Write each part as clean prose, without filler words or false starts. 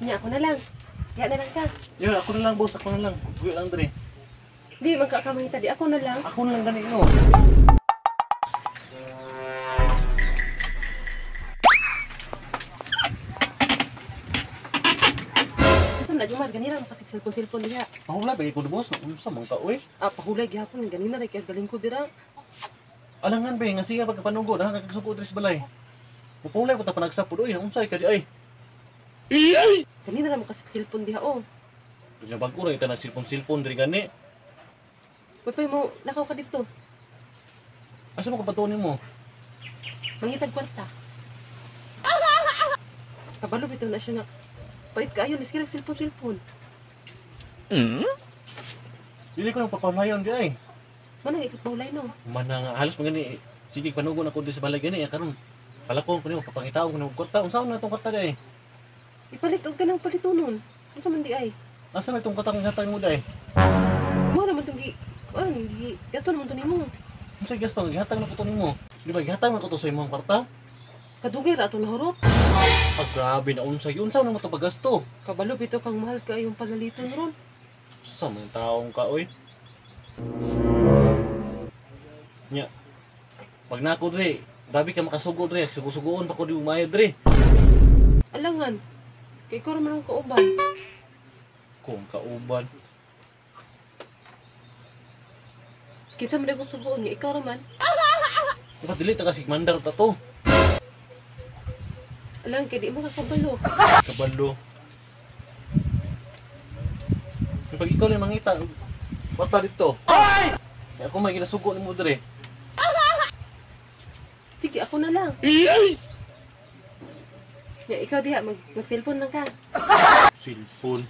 Nya ako na lang. Ya na lang ka. Ya, ako na lang boss, ako na lang. Buyo lang dre. Di magkakamangita di ako na lang. Ako na lang gani no. Unsa na jumar ganira makasig cellphone diha. Pahula ba ko boss? Unsa man ka oy? Pahulay gyapon ganina ra kay galing ko dira. Alangan ba nga siya pagkapanugod ha kagsuko dres balay. Mupulay ko ta panagsapod oy, unsay ka di ay. Ganina ra makasig cellphone diha oh. Pinabag ko ra ita na cellphone diri gani. Pwede mo nakaw ka dito. Asa mo kapatunin mo? Mangitag kwarta. Kabalo bitaw na siya na. Pait kaayo ni sige cellphone. Dili ko nang papalayon di ay. Manang ikot maulay no. Mana nga halos magani sige panugon ako diri sa balay gani karon. Palakon ko nimo papangitaw ko ng kwarta. Unsa na tong kwarta di ay? Ipalit og kanang palitonon. Unsa man di ay? Asa na tong katang hatag mo di ay? Mo naman tong gasto naman to nimo. Unsa gasto gihatag na ko to nimo? Di ba gihatag man ko to sa imong kwarta? Kadugay ra ato nahurot. Ah, grabe na unsa yun. Unsa na mo to paggasto? Kabalo bitaw kang mahal ka yung palaliton ron. Sa mga taong ka, oy. Nya. Pag nako dre, grabe ka makasugo dre. Sugo-sugoon pa ko di umayad dre. Alangan. Kay ko raman ang kauban. Kung kauban. Kita man akong sugoon nga ikaw raman. Dapat dili ta kasi mandar ta to. Alang kay di mo kakabalo. Kabalo. Pag ikaw lang mangita, bata dito. Ay! Ako may ginasugo ni mo dre. Sige, ako na lang. Ya, ikaw diha mag-cellphone lang ka. Cellphone.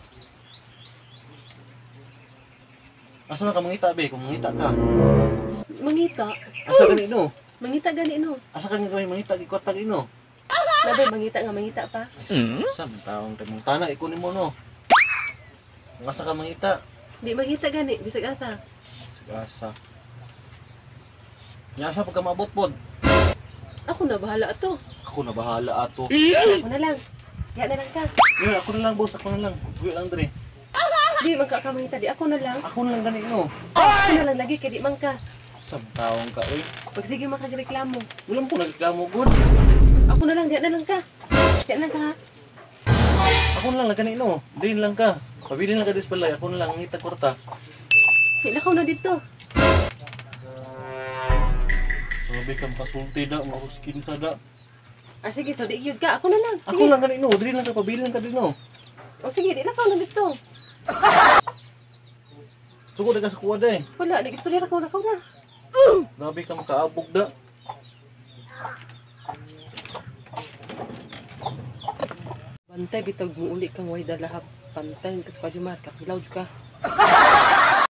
Asa man ka mangita be? Kung mangita ka. Mangita. Asa gani no? Mangita gani no. Asa ka nga mangita di kwarta gino? Labay mangita pa. Sa taong tamong tana ikunin mo no. Kung asa ka mangita. Di mangita gani bisag asa. Sigasa. Nya asa pagka maabot pod? Ako na bahala ato. Ako na bahala ato. Ako na lang. Ya na lang ka. Yeah, ako na lang boss, ako na lang. Buyo lang dre. Di magkakamangita di ako na lang. Ako na lang gani no. Ako na lang lagi kay di man ka. Sa taong ka oy. Pag sige makagreklamo. Wala po nagreklamo gud. Ako na lang, di na lang ka. Di na lang ka ha. Ako na lang gani no. Din lang ka. Pabili lang ka dis balay, ako na lang ngita kwarta. Sila ka na dito. Sabi kang pasulti na, mahuskin sa da. Sige, so di yun ka. Ako na lang. Ako Sige. lang gani no, dili lang ka pabili lang ka din no. O sige, di na ka na dito. Sugod ka sa kuwa day. Wala, nag-istorya na ka na. Grabe ka makaabog da. Bantay, bitag mo uli kang way dalahap. Pantay, kasi pa jumar ka. Hilaw ka.